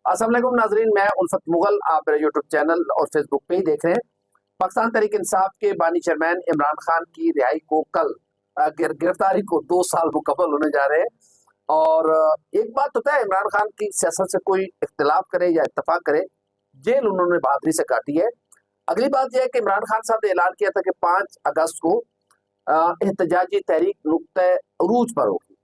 अस्सलाम वालेकुम नाजरीन, मैं उल्फत मुगल, आप मेरे यूट्यूब चैनल और फेसबुक पे ही देख रहे हैं। पाकिस्तान तहरीक इंसाफ के बानी चेयरमैन इमरान खान की रिहाई को कल गिरफ्तारी को 2 साल मुकम्मल होने जा रहे हैं। और एक बात होता है, इमरान खान की सियासत से कोई इख्तिलाफ करे या इत्तफाक करे, जेल उन्होंने बहादुरी से काटी है। अगली बात यह है कि इमरान खान साहब ने ऐलान किया था कि 5 अगस्त को एहतजाजी तहरीक नुक्ता उरूज पर होगी।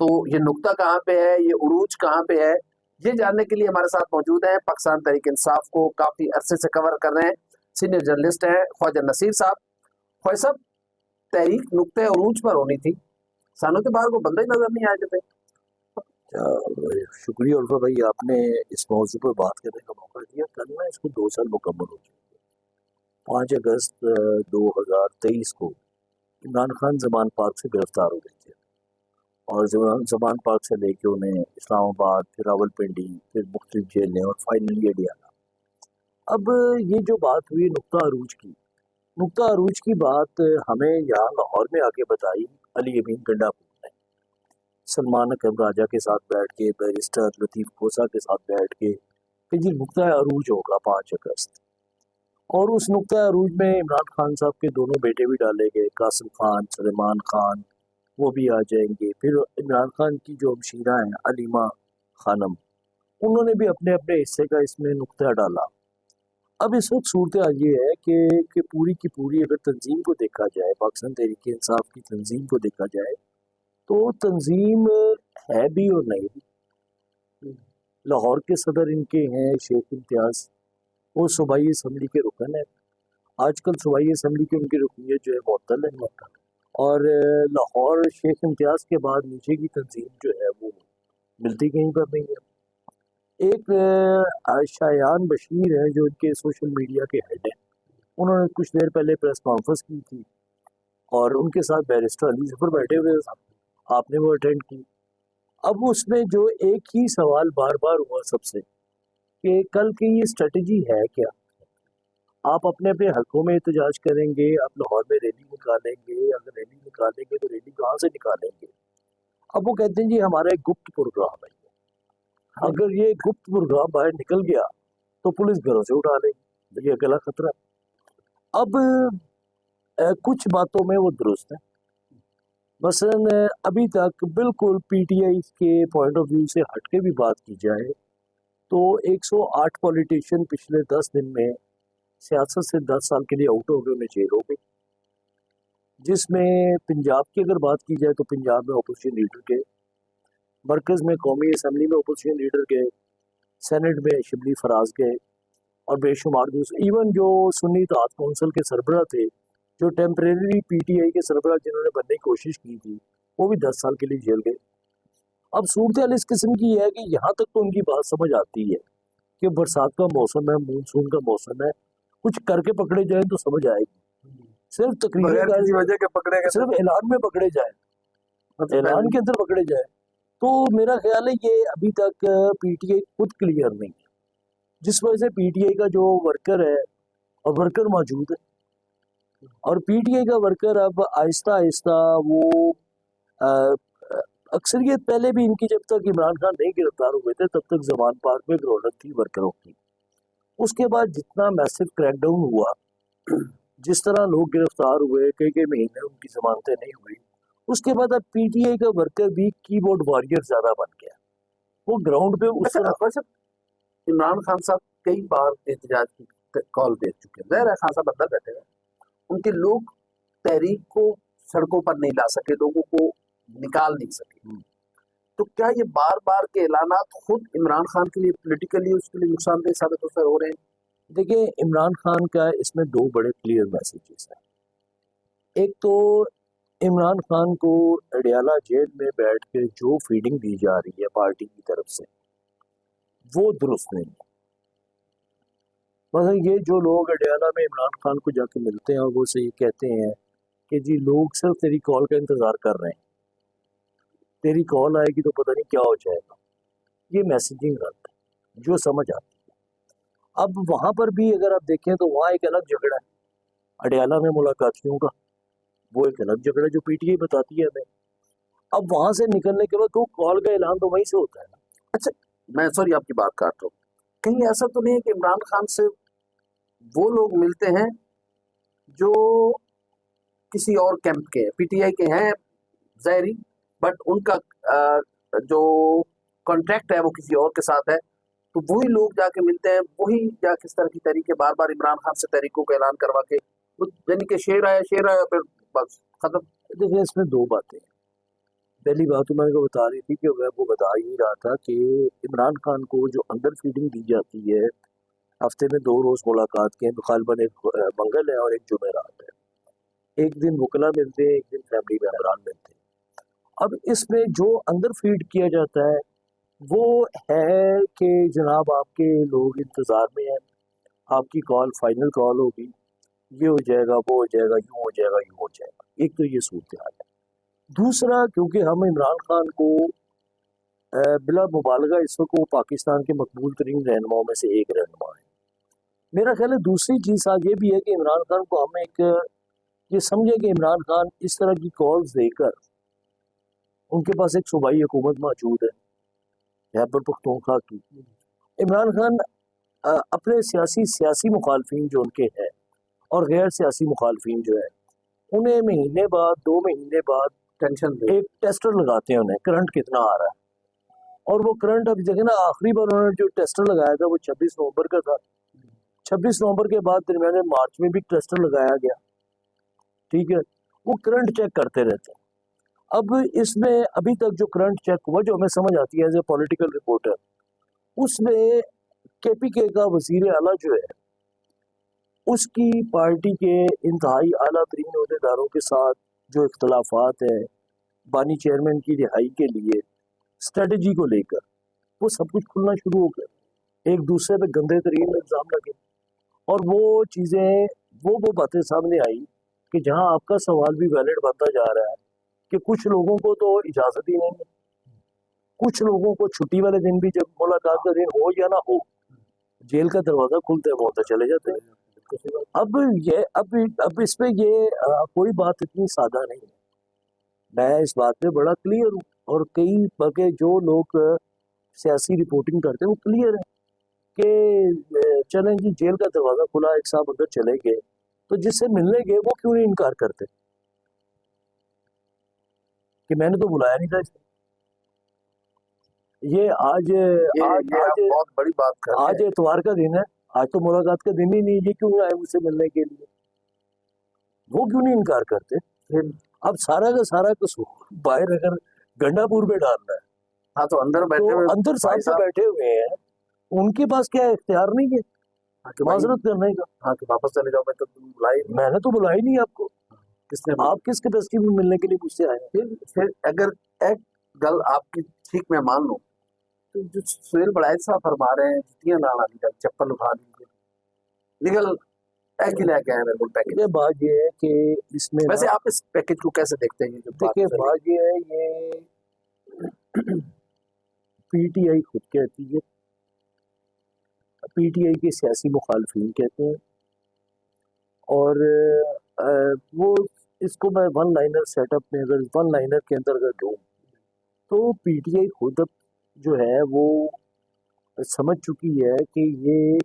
तो ये नुक्ता कहाँ पे है, ये उरूज कहाँ पे है, ये जानने के लिए हमारे साथ मौजूद हैं पाकिस्तान तहरीक इंसाफ को काफी अरसे से कवर कर रहे हैं सीनियर जर्नलिस्ट हैं ख्वाजा नसीर साहब। ख्वाजा साहब, तहरीक नुक्ता उरूज पर होनी थी, सालों के बाद वो बंदा ही नजर नहीं आए थे। शुक्रिया उल्फा भाई, आपने इस मौजू पर बात करने का मौका दिया। कल ना इसको 2 साल मुकम्मल हो चुके। 5 अगस्त 2023 को इमरान खान जमान पार्क से गिरफ्तार हो गए थे और जमान पार्क से लेके उन्हें इस्लामाबाद, फिर रावलपिंडी, फिर मुख्तलिफ जेलें और फाइनली अडियाला। अब ये जो बात हुई नुक्ता अरूज की बात हमें यहाँ लाहौर में आके बताई अली अमीन गंडापुर ने। सलमान अकरम राजा के साथ बैठ के, बैरिस्टर लतीफ़ खोसा के साथ बैठ के कि जी नुक्ता अरूज होगा 5 अगस्त। और उस नुक्ता अरूज में इमरान खान साहब के दोनों बेटे भी डाले गए, कासिम खान, सलेमान खान, वो भी आ जाएंगे। फिर इमरान खान की जो हमशीरा हैं अलीमा खानम, उन्होंने भी अपने अपने हिस्से का इसमें नुक्ता डाला। अब इस वक्त सूरत हाल ये है कि पूरी की पूरी अगर तंजीम को देखा जाए, पाकिस्तान तहरीक इंसाफ की तंजीम को देखा जाए, तो तंजीम है भी और नहीं भी। लाहौर के सदर इनके हैं शेख इम्तियाज़, वो सूबाई असम्बली के रुकन है। आजकल सूबाई असम्बली की उनकी रुकनीत जो है मुअत्तल है। और लाहौर शेख इम्तियाज़ के बाद नीचे की तंजीम जो है वो मिलती कहीं पर नहीं है। एक शायान बशीर है जो इनके सोशल मीडिया के हेड हैं, उन्होंने कुछ देर पहले प्रेस कॉन्फ्रेंस की थी और उनके साथ बैरिस्टर अली जफर बैठे हुए थे, आपने वो अटेंड की। अब उसमें जो एक ही सवाल बार बार हुआ सबसे कि कल की ये स्ट्रेटजी है क्या? आप अपने अपने हलकों में एहतजाज करेंगे, आप लाहौर में रैली निकालेंगे, अगर रैली निकालेंगे तो रैली कहाँ से निकालेंगे? अब वो कहते हैं जी हमारा एक गुप्त प्रोग्राम है, अगर ये गुप्त प्रोग्राम बाहर निकल गया तो पुलिस घरों से उठा लेगी, ये अकेला खतरा। अब कुछ बातों में वो दुरुस्त है। मसलन अभी तक बिल्कुल पीटीआई के पॉइंट ऑफ व्यू से हटके भी बात की जाए तो 108 पॉलिटिशियन पिछले 10 दिन में सियासत से 10 साल के लिए आउट हो गए, उन्हें जेल हो गई। जिसमें पंजाब की अगर बात की जाए तो पंजाब में अपोजिशन लीडर गए, मरकज़ में कौमी असम्बली में अपोजिशन लीडर गए, सेनेट में शिबली फराज गए और बेशुमार दूसरे, इवन जो सुन्नी इत्तेहाद कौंसिल के सरबराह थे, जो टेम्परेरी पीटीआई के सरबराह जिन्होंने बनने की कोशिश की थी, वो भी 10 साल के लिए जेल गए। अब सूरत हाल इस किस्म की है कि यहाँ तक तो उनकी बात समझ आती है कि बरसात का मौसम है, मानसून का मौसम है, कुछ करके पकड़े जाए तो समझ आएगी। सिर्फ तकरीर वजह के पकड़े गए, सिर्फ ऐलान में पकड़े जाए, ऐलान के अंदर पकड़े जाए, तो मेरा ख्याल है ये अभी तक पीटीआई खुद क्लियर नहीं है। जिस वजह से पीटीआई का जो वर्कर है, और वर्कर मौजूद है, और पीटीआई का वर्कर अब आहिस्ता आहिस्ता वो अक्सरियत पहले भी इनकी, जब तक इमरान खान नहीं गिरफ्तार हुए थे तब तक जमान पार्क में रौनक थी वर्करों की। उसके बाद जितना मैसिव क्रैकडाउन हुआ, जिस तरह लोग गिरफ्तार हुए, कई कई महीने उनकी जमानतें नहीं हुई, उसके बाद अब पीटीआई का वर्कर भी कीबोर्ड वॉरियर ज्यादा बन गया। वो ग्राउंड पे उस तरह इमरान खान साहब कई बार एहतजाज की कॉल दे चुके हैं, ज़ाहिर है खान साहब अंदर बैठे हैं, उनके लोग तहरीक को सड़कों पर नहीं ला सके, लोगों को निकाल नहीं सके। तो क्या ये बार बार के ऐलानात खुद इमरान खान के लिए पॉलिटिकली उसके लिए नुकसानदेह साबित हो रहे हैं? देखिए, इमरान खान का इसमें 2 बड़े क्लियर मैसेजेस हैं। एक तो इमरान खान को अडियाला जेल में बैठ के जो फीडिंग दी जा रही है पार्टी की तरफ से, वो दुरुस्त नहीं है। मतलब ये जो लोग अडियाला में इमरान खान को जाके मिलते हैं और वो से ये कहते हैं कि जी लोग सिर्फ तेरी कॉल का इंतज़ार कर रहे हैं, तेरी कॉल आएगी तो पता नहीं क्या हो जाएगा, ये मैसेजिंग गलत है, जो समझ आती है। अब वहाँ पर भी अगर आप देखें तो वहाँ एक अलग झगड़ा है अडियाला में मुलाकातियों का, वो एक अलग झगड़ा जो पीटीआई बताती है हमें। अब वहां से निकलने के बाद तो कॉल का ऐलान तो वहीं से होता है। अच्छा, मैं सॉरी आपकी बात काट रहा हूँ, कहीं ऐसा तो नहीं है कि इमरान खान से वो लोग मिलते हैं जो किसी और कैंप के हैं, पीटीआई के हैं ज़ाहिरी, बट उनका जो कॉन्ट्रैक्ट है वो किसी और के साथ है, तो वही लोग जाके मिलते हैं, वही जाके इस तरह की तहरीकें बार बार इमरान खान से तहरीकों का ऐलान करवा के, यानी कि शेर आया फिर बस खत्म। देखिए इसमें दो बातें हैं। पहली बात तो मैंने को बता रही थी कि मैं वो बता ही रहा था कि इमरान खान को जो अंडर फीडिंग दी जाती है, हफ्ते में 2 रोज मुलाकात के, गालबन एक मंगल है और एक जुमेरात है, एक दिन वकला मिलते हैं, एक दिन फैमिली मेहमान मिलते हैं। अब इसमें जो अंदर फीड किया जाता है वो है कि जनाब आपके लोग इंतजार में हैं, आपकी कॉल फाइनल कॉल होगी, ये हो जाएगा, वो हो जाएगा, यूं हो जाएगा, यूं हो जाएगा। एक तो ये सूरत हाल है। दूसरा, क्योंकि हम इमरान खान को बिला मुबालगा इस वक्त वो पाकिस्तान के मकबूल तरीन रहनुमाओं में से एक रहनुमा है। मेरा ख्याल है दूसरी चीज़ आज ये भी है कि इमरान खान को हम एक ये समझे कि इमरान खान इस तरह की कॉल्स देकर, उनके पास एक सूबाई हुकूमत मौजूद है खैबर पख्तूनख्वा की, इमरान खान अपने सियासी मुखालफिन जो उनके हैं और गैर सियासी मुखालफिन जो है, उन्हें महीने बाद 2 महीने बाद टेंशन एक टेस्टर लगाते हैं, उन्हें करंट कितना आ रहा है। और वो करंट अब जगह ना, आखिरी बार उन्होंने जो टेस्टर लगाया था वो 26 नवंबर का था। 26 नवंबर के बाद दरमियान मार्च में भी टेस्टर लगाया गया, ठीक है। वो करंट चेक करते रहते हैं। अब इसमें अभी तक जो करंट चेक हुआ, जो हमें समझ आती है एज ए पॉलिटिकल रिपोर्टर, उसमें केपीके का वजीर आला जो है, उसकी पार्टी के इंतहाई आला तरीन अहदेदारों के साथ जो इख्तलाफात है बानी चेयरमैन की रिहाई के लिए स्ट्रेटजी को लेकर, वो सब कुछ खुलना शुरू हो गया। एक दूसरे पे गंदे तरीन इल्ज़ाम लगे और वो चीज़ें, वो बातें सामने आई कि जहां आपका सवाल भी वैलिड बनता जा रहा है कि कुछ लोगों को तो इजाज़त ही नहीं है, कुछ लोगों को छुट्टी वाले दिन भी, जब मुलाकात का दिन हो या ना हो, जेल का दरवाज़ा खुलते हैं वो तो चले जाते हैं। अब इसमें ये कोई बात इतनी सादा नहीं है। मैं इस बात पे बड़ा क्लियर हूँ और कई बल्कि जो लोग सियासी रिपोर्टिंग करते हैं वो क्लियर है कि चलें जी, जेल का दरवाजा खुला, एक साहब अंदर चले गए, तो जिससे मिलने गए वो क्यों नहीं इनकार करते कि मैंने तो बुलाया नहीं था इसको। ये आज आप बहुत बड़ी बात कर रहे हैं। आज इतवार का दिन है, आज तो मुलाकात का दिन ही नहीं, ये क्यों आए मुझसे मिलने के लिए, वो क्यों नहीं इनकार करते। फिर अब सारा का सारा कसूर बाहर अगर गंडापुर पे डालना है, हाँ तो अंदर बैठे तो हुए अंदर साहब से बैठे हुए हैं, उनके पास क्या इख्तियार नहीं है माजरत करने का। हाँ कि वापस चले जाओ, मैं तो बुलाई, मैंने तो बुलाई नहीं आपको, किसने, आप किस कैपेसिटी में मिलने के लिए मुझसे आए। फिर अगर एक गल आपकी ठीक मैं मान लूं, तो जो सुहेल बड़ाई साहब फरमा रहे हैं, जुतियां लाना निकल, चप्पल उठा लीजिए निकल, एक ही लेके आए बिल्कुल पैकेज। ये बात ये है कि इसमें वैसे आप इस पैकेज को कैसे देखते हैं? देखिए बात ये है, ये पीटीआई खुद कहती है, पीटीआई के सियासी मुखालफिन कहते हैं, और वो इसको मैं वन लाइनर सेटअप में, अगर वन लाइनर के अंदर अगर दूँ तो पीटीआई खुद जो है वो समझ चुकी है कि ये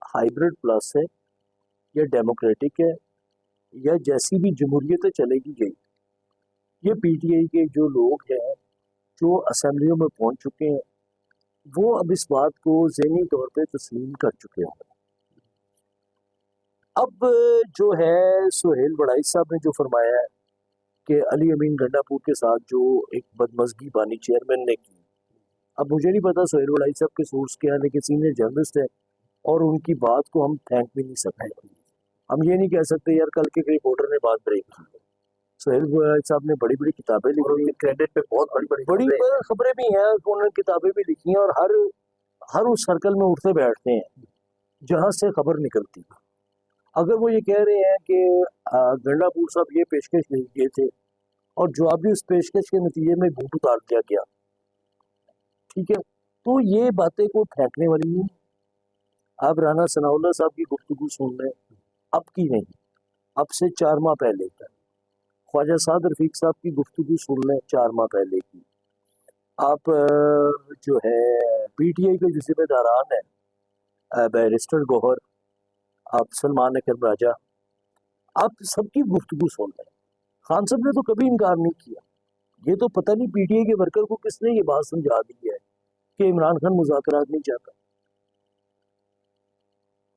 हाइब्रिड प्लस है या डेमोक्रेटिक है या जैसी भी जमहूरियत चलेगी गई। ये पीटीआई के जो लोग हैं जो असेंबलियों में पहुंच चुके हैं, वो अब इस बात को ज़हनी तौर पे तस्लीम कर चुके हैं। अब जो है सुहेल बड़ाई साहब ने जो फरमाया है कि अली अमीन गंडापुर के साथ जो एक बदमज़गी बानी चेयरमैन ने की, अब मुझे नहीं पता सुहेल बड़ाई साहब के सोर्स क्या है, लेकिन सीनियर जर्नलिस्ट है और उनकी बात को हम थैंक भी नहीं सकते। हम ये नहीं कह सकते यार कल के रिपोर्टर ने बात ब्रेक की। सुहेल साहब ने बड़ी बड़ी किताबें लिखी, क्रेडिट पे बहुत बड़ी खबरें भी हैं, उन्होंने किताबें भी लिखी हैं और हर उस सर्कल में उठते बैठते हैं जहाँ से खबर निकलती है। अगर वो ये कह रहे हैं कि गंडापुर साहब ये पेशकश नहीं किए थे और जवाबी उस पेशकश के नतीजे में बूट उतार दिया गया, ठीक है, तो ये बातें को फेंकने वाली नहीं। आप राना सनाउल्लाह साहब की गुफ्तगू सुन रहे, अब की नहीं, अब से 4 माह पहले का। ख्वाजा साद रफीक साहब की गुफ्तगू सुन लें 4 माह पहले की। आप जो है पीटीआई के जो जिम्मेदारान हैं, बैरिस्टर गौहर, आप सलमान अकरम राजा, आप सबकी गुफ्तगू सुन रहे हैं। खान साहब ने तो कभी इनकार नहीं किया। ये तो पता नहीं पीटीआई के वर्कर को किसने ये बात समझा दी है कि इमरान खान मुज़ाकरात नहीं चाहता।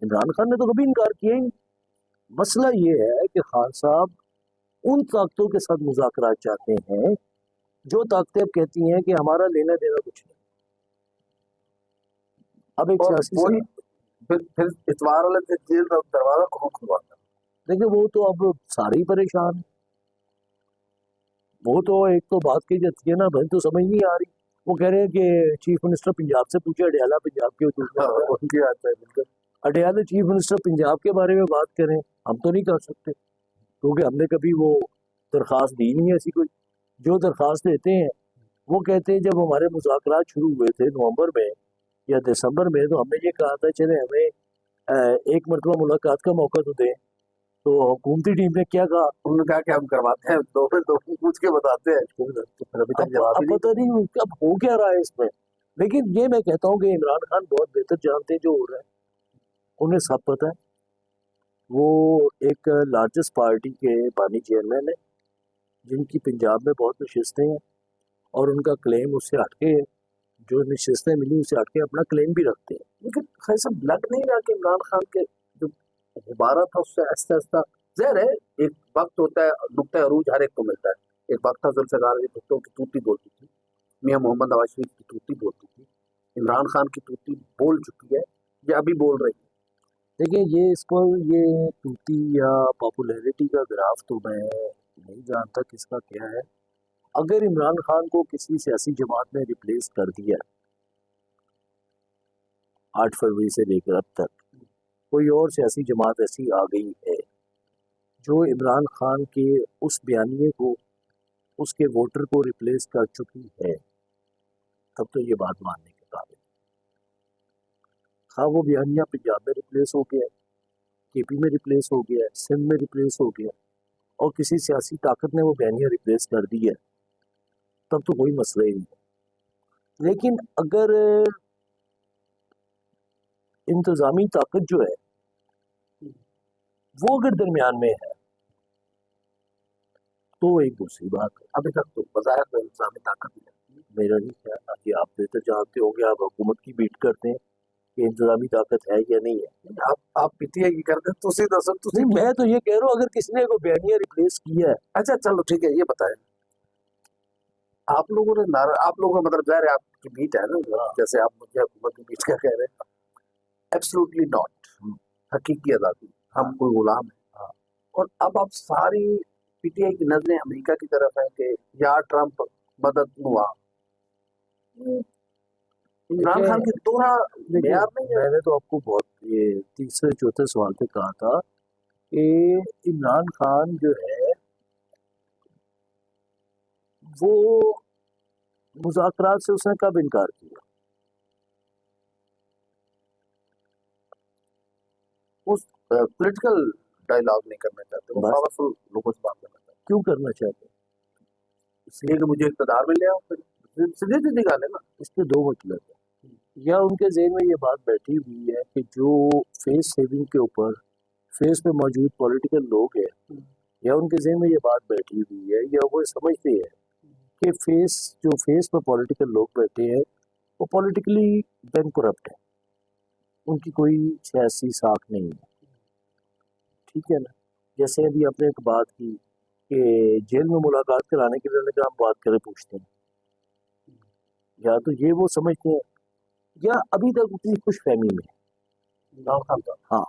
इमरान खान ने तो कभी इनकार किया ही नहीं। मसला ये है कि खान साहब उन ताकतों के साथ मुज़ाकरात चाहते हैं जो ताकतें अब कहती हैं कि हमारा लेना देना कुछ नहीं। अब एक सियासी फिर इतवार वाले दिन जेल का दरवाजा कौन खुलवाता? देखिए, वो तो अब सारे ही परेशान हैं। वो तो एक तो बात की जाती है ना, भाई तो समझ नहीं आ रही। वो कह रहे हैं कि चीफ मिनिस्टर पंजाब से पूछे, अडयाला पंजाब के उनकी आता है बिल्कुल। अडयाला चीफ मिनिस्टर पंजाब के बारे में बात करें, हम तो नहीं कर सकते क्योंकि हमने कभी वो दरख्वास्त दी नहीं है ऐसी कोई। जो दरख्वास्त देते हैं वो कहते हैं जब हमारे मुज़ाकरात शुरू हुए थे नवंबर में या दिसंबर में, तो हमने ये कहा था चले हमें एक मरतबा मुलाकात का मौका तो दें। तो हुकूमती टीम ने क्या कहा? उन्होंने कहा कि हम करवाते हैं, दो पूछ के बताते हैं। तो फिर अभी तक जवाब ही नहीं। पता नहीं अब हो क्या रहा है इसमें। लेकिन ये मैं कहता हूँ कि इमरान खान बहुत बेहतर जानते हैं जो हो रहा है, उन्हें सब पता है। वो एक लार्जेस्ट पार्टी के बानी चेयरमैन है जिनकी पंजाब में बहुत नशिस्तें हैं और उनका क्लेम उससे हटके है, जो नशिस्तें मिली उससे हटके अपना क्लेम भी रखते हैं। लेकिन खैर सब लग नहीं रहा कि इमरान खान के जो गुब्बारा था उससे आहिस्ता आहिस्ता ज़ाहिर है एक वक्त होता है, नुक्ता अरूज हर एक को मिलता है। एक वक्त था जुल्फ़िकार अली भुट्टो की तूती बोलती थी, मियां मोहम्मद नवाज शरीफ की तूती बोलती थी, इमरान खान की तूती बोल चुकी है या अभी बोल रही है। देखिए, ये तूती या पॉपुलैरिटी का ग्राफ तो मैं नहीं जानता किसका क्या है। अगर इमरान खान को किसी सियासी जमात ने रिप्लेस कर दिया 8 फरवरी से लेकर अब तक, कोई और सियासी जमात ऐसी आ गई है जो इमरान खान के उस बयानिए को, उसके वोटर को रिप्लेस कर चुकी है, तब तो ये बात मानने के काबिल। हाँ, वो बयानिया पंजाब में रिप्लेस हो गया है, केपी में रिप्लेस हो गया है, सिंध में रिप्लेस हो गया और किसी सियासी ताकत ने वो बयानिया रिप्लेस कर दी है, तब तो कोई मसला ही नहीं है। लेकिन अगर इंतजामी ताकत जो है वो अगर दरमियान में है तो एक दूसरी बात है। अभी तक तो बज़ाहिर तो इंतजामी ताकत नहीं। मेरा नहीं ख्याल कि आप बेहतर जानते होंगे, आप हुकूमत की बीट करते हैं कि इंतजामी ताकत है या नहीं है। आप पीटीआई की करते तो नहीं, मैं तो ये कह रहा हूँ अगर किसी ने को बयानिया रिप्लेस किया है। अच्छा चलो ठीक है, ये बताएं आप लोगों ने आप लोगों का मतलब ज़ाहिर है आपकी बीट है ना, जैसे आप मुझे हुकूमत की बीट क्या कह रहे हैं। एब्सोल्युटली नॉट, हकीकी आज़ादी, हम कोई गुलाम है। और अब आप सारी पीटीआई की नजरें अमेरिका की तरफ है कि यार ट्रंप मदद हुआ। इमरान खान की दोहरा मेयार नहीं है। मैंने तो आपको बहुत ये तीसरे चौथे सवाल पे कहा था कि इमरान खान जो है वो मुज़ाकरात से उसने कब इनकार किया? उस पॉलिटिकल डायलॉग नहीं करना चाहते, वो पावरफुल लोगों से बात करना चाहते। क्यों करना चाहते? इसलिए कि मुझे इक़्तिदार मिल गया, फिर सीधी सीधी गाल है ना। इसके दो मतलब है, या उनके ज़हन में ये बात बैठी हुई है कि जो फेस सेविंग के ऊपर फेस पे मौजूद पॉलिटिकल लोग हैं, या उनके ज़हन में ये बात बैठी हुई है, या वो समझते हैं कि जो फेस पे पॉलिटिकल लोग बैठे हैं वो पॉलिटिकली बैंकरप्ट है, उनकी कोई सियासी साख नहीं है। ठीक है ना? जैसे अभी आपने एक बात की कि जेल में मुलाकात कराने के लिए हम बात करें पूछते हैं, या तो ये वो समझते हैं या अभी तक उतनी खुशफहमी में। हाँ,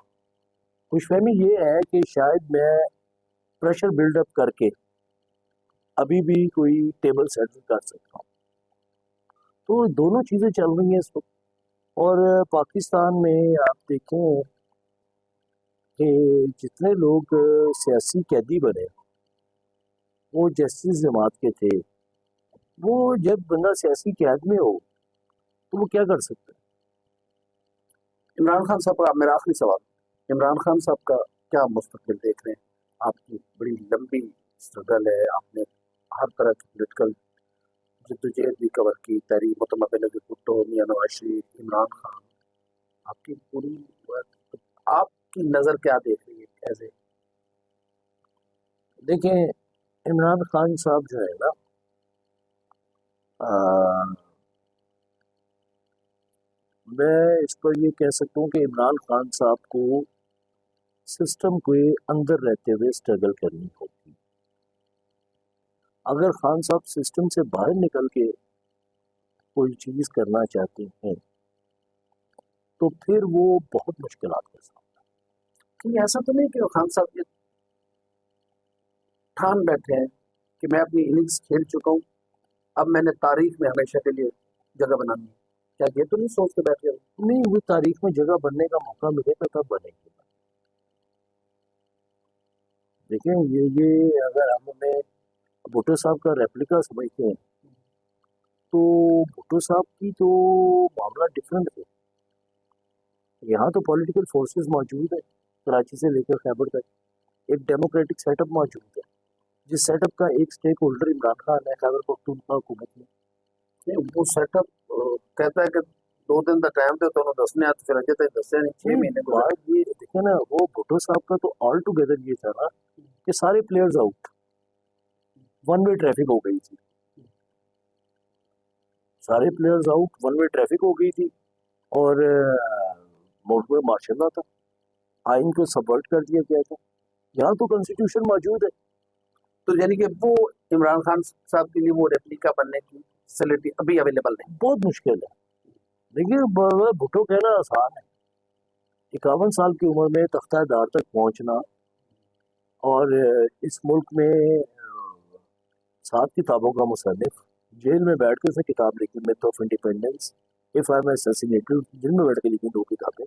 खुशफहमी ये है कि शायद मैं प्रेशर बिल्डअप करके अभी भी कोई टेबल सेटल कर सकता हूँ। तो दोनों चीज़ें चल रही हैं इस वक्त। और पाकिस्तान में आप देखें कि जितने लोग सियासी कैदी बने वो जस्टिस जमात के थे, वो जब बंदा सियासी कैद में हो तो वो क्या कर सकता है? इमरान खान साहब का मेरा आखिरी सवाल, इमरान खान साहब का क्या मुस्तकबिल देख रहे हैं? आपकी बड़ी लंबी स्ट्रगल है, आपने हर तरह की पॉलिटिकल जद्दोजहद भी कवर की, तहरीक मुतमदन भुट्टो, मियां नवाज शरीफ, इमरान खान, आपकी पूरी आपकी नजर क्या देख रही है ऐसे? देखें, इमरान खान साहब जो है ना, मैं इस पर ये कह सकता हूँ कि इमरान खान साहब को सिस्टम के अंदर रहते हुए स्ट्रगल करनी होगी। अगर खान साहब सिस्टम से बाहर निकल के कोई चीज करना चाहते हैं तो फिर वो बहुत मुश्किलात का सामना। कहीं ऐसा तो नहीं कि खान साहब ये ठान बैठे हैं कि मैं अपनी इनिंग्स खेल चुका हूँ, अब मैंने तारीख में हमेशा के लिए जगह बनानी है? क्या ये तो नहीं सोच के बैठे हो? नहीं, वो तारीख में जगह बनने का मौका मिलेगा तब बनेगी। देखिए, ये अगर हमने भुट्टो साहब का रेप्लिका समझते हैं तो भुट्टो साहब की तो मामला डिफरेंट है। यहाँ तो पॉलिटिकल फोर्सेस मौजूद है, कराची से लेकर खैबर तक एक डेमोक्रेटिक सेटअप मौजूद है, जिस सेटअप का एक स्टेक होल्डर इमरान खान है खैबर पख्तूनख्वा हुकूमत में। वो सेटअप कहता है कि 2 दिन का टाइम दे तो दसने आते, फिर अजय तक दसे नहीं, 6 महीने को। बाद ये देखे ना, वो भुट्टो साहब का तो ऑल टुगेदर ये था ना कि सारे players out, one way traffic हो गई थी, सारे players out, one way traffic हो गई थी और मुल्क में मार्शल था, आइन को सबवर्ट कर दिया गया था। यहाँ तो कॉन्स्टिट्यूशन मौजूद है। तो यानी कि वो इमरान खान साहब के लिए वो रेप्लिका बनने की फैसिलिटी अभी अवेलेबल नहीं? बहुत मुश्किल है। देखिए, भुट्टो कहना आसान है, 51 साल की उम्र में तख्तादार तक पहुंचना और इस मुल्क में 7 किताबों का मुसन्निफ, जेल में बैठ के उसने किताब लिखी myth of independence, if I am assassinated, jail में बैठ के लिखी 2 किताबें,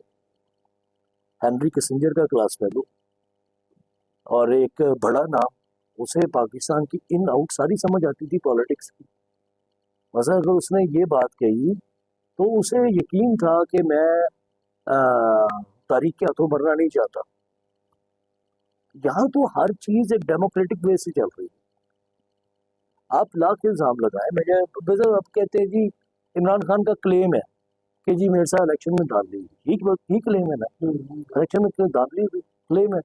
हेनरी किसिंजर का क्लास फेलो, और एक बड़ा नाम, उसे पाकिस्तान की इन आउट सारी समझ आती थी पॉलिटिक्स की। मसलन अगर उसने ये बात कही तो उसे यकीन था कि मैं तारीख के हाथों मरना नहीं चाहता। यहाँ तो हर चीज एक डेमोक्रेटिक वे से चल रही है। आप लाख इल्जाम लगाए, मैं अब कहते हैं जी इमरान खान का क्लेम है कि जी मेरे साथ इलेक्शन में धांधली, ठीक क्लेम है ना, इलेक्शन में क्यों धांधली हुई, क्लेम है,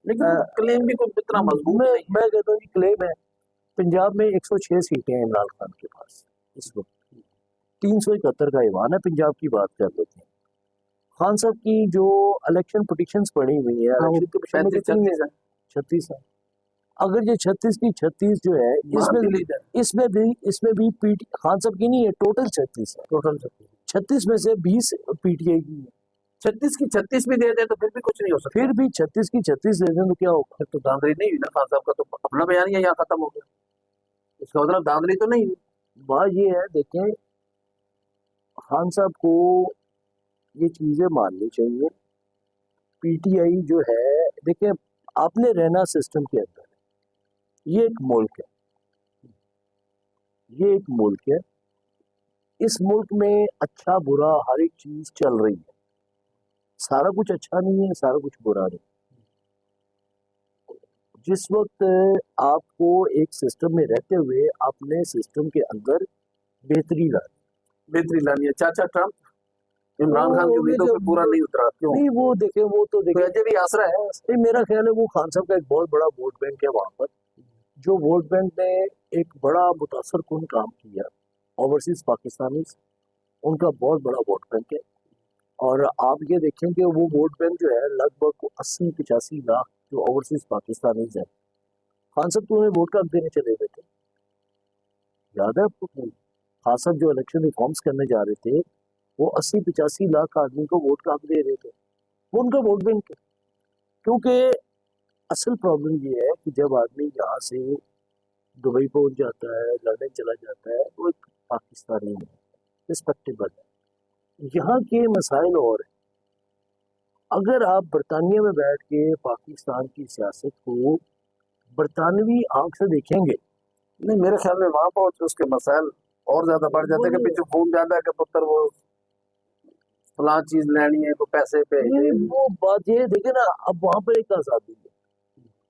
लेकिन क्लेम भी कोई इतना मजबूत नहीं। मैं कहता हूँ क्लेम है। पंजाब में 106 सीटें हैं इमरान खान के पास इस वक्त, 371 का ईवान है। पंजाब की बात कर लेते हैं। खान साहब की जो इलेक्शन पिटिशंस पड़ी हुई है, 36 है। अगर ये 36 की 36 जो है, इसमें भी खान साहब की नहीं है, टोटल 36 है। टोटल 36 में से 20 पीटीआई की है। 36 की 36 भी दे दे तो फिर भी कुछ नहीं हो सकता। फिर भी 36 की 36 दे दें तो क्या होगा? फिर तो धांधली नहीं हुई ना, खान साहब का तो अपना बयान ही यहाँ खत्म हो गया, इसका मतलब धांधली तो नहीं हुई। बात ये है, देखें, खान साहब को ये चीजें माननी चाहिए। पीटीआई जो है, देखें, आपने रहना सिस्टम के अंदर है, ये एक मुल्क है, ये एक मुल्क है, इस मुल्क में अच्छा बुरा हर एक चीज चल रही है, सारा कुछ अच्छा नहीं है, सारा कुछ बुरा नहीं। जिस वक्त आपको एक सिस्टम में रहते हुए अपने सिस्टम के अंदर बेहतरी लानी है। चाचा ट्रम्प इमरान खान की उम्मीदों पे पूरा नहीं उतरा, क्यों? नहीं, वो देखे, वो तो देखे, अजय भी आसरा है। मेरा ख्याल है वो खान साहब का एक बहुत बड़ा वोट बैंक है वहां पर, जो वोट बैंक ने एक बड़ा मुतासर कुन काम किया, ओवरसीज पाकिस्तानी, उनका बहुत बड़ा वोट बैंक है। और आप ये देखें कि वो वोट बैंक जो है लगभग 80-85 लाख जो ओवरसीज पाकिस्तानी है, खान साहब तो उन्हें वोट का हक देने चले गए थे, याद है आपको? खान साहब जो इलेक्शन रिफॉर्म्स करने जा रहे थे, वो 80-85 लाख आदमी को वोट का हक दे रहे थे, वो उनका वोट बैंक है। क्योंकि असल प्रॉब्लम ये है कि जब आदमी यहाँ से दुबई पहुंच जाता है, लंदन चला जाता है, वो एक पाकिस्तानी है, रिस्पेक्टेबल है। यहाँ के मसाइल और हैं। अगर आप बरतानिया में बैठ के पाकिस्तान की सियासत को बरतानवी आंख से देखेंगे, नहीं, मेरे ख्याल में वहां पहुंच उसके मसाइल और ज्यादा बढ़ जाते हैं कि पीछे खून ज्यादा है कि पुत्र वो फलां चीज लेनी है, को पैसे पे। वो बात ये देखे ना, अब वहां पर एक आजादी है,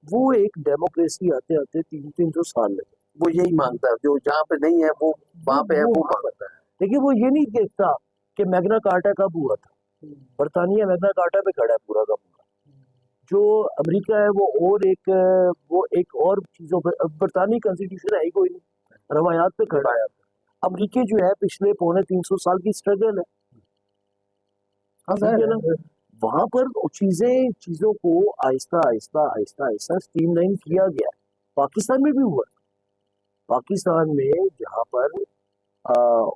वो एक डेमोक्रेसी आते आते 300-300 साल लगे। वो यही मांगता है, जो जहाँ पे नहीं है वो वहाँ पे है वो मांगता है। देखिए वो ये नहीं देखता कि मैग्ना कार्टा कब हुआ था, बरतानिया मैग्ना कार्टा पे खड़ा है पूरा का पूरा। जो अमेरिका है वो एक और चीजों पे, बरतानी कॉन्स्टिट्यूशन है ही कोई नहीं, रवायात पे खड़ा है। अमेरिकी जो है पिछले 250-300 साल की स्ट्रगल है, ठीक है ना। वहां पर चीजों को आहिस्ता आहिस्ता आहिस्ता आहिस्ता स्ट्रीमलाइन किया गया। पाकिस्तान में भी हुआ। पाकिस्तान में जहाँ पर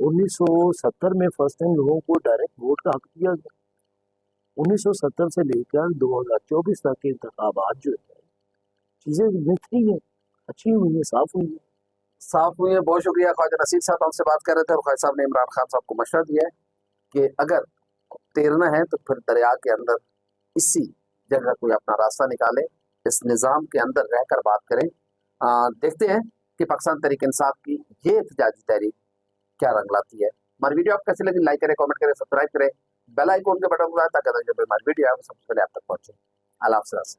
1970 में फर्स्ट टाइम लोगों को डायरेक्ट वोट का हक दिया गया, 1970 से लेकर 2024 तक के इंतखाबात जो है, चीजें बेहतरी है, अच्छी हुई है, साफ हुई है। साफ हुई है। बहुत शुक्रिया ख्वाजा नसीर साहब, हमसे बात कर रहे थे और ख्वाजा साहब ने इमरान खान साहब को मशवरा दिया है कि अगर तैरना है तो फिर दरिया के अंदर इसी जगह कोई अपना रास्ता निकाले, इस निज़ाम के अंदर रहकर बात करें। देखते हैं कि पाकिस्तान तहरीक इंसाफ की ये एहतजाजी तहरीक क्या रंग लाती है। हमारी वीडियो आपको कैसी लगी, लाइक करें, कमेंट करें, सब्सक्राइब करें, बेल आइकन के बटन दबाएं ताकि जब हमारी वीडियो आए सबसे पहले आप तक पहुंचे। अल्लाह हाफ़िज़।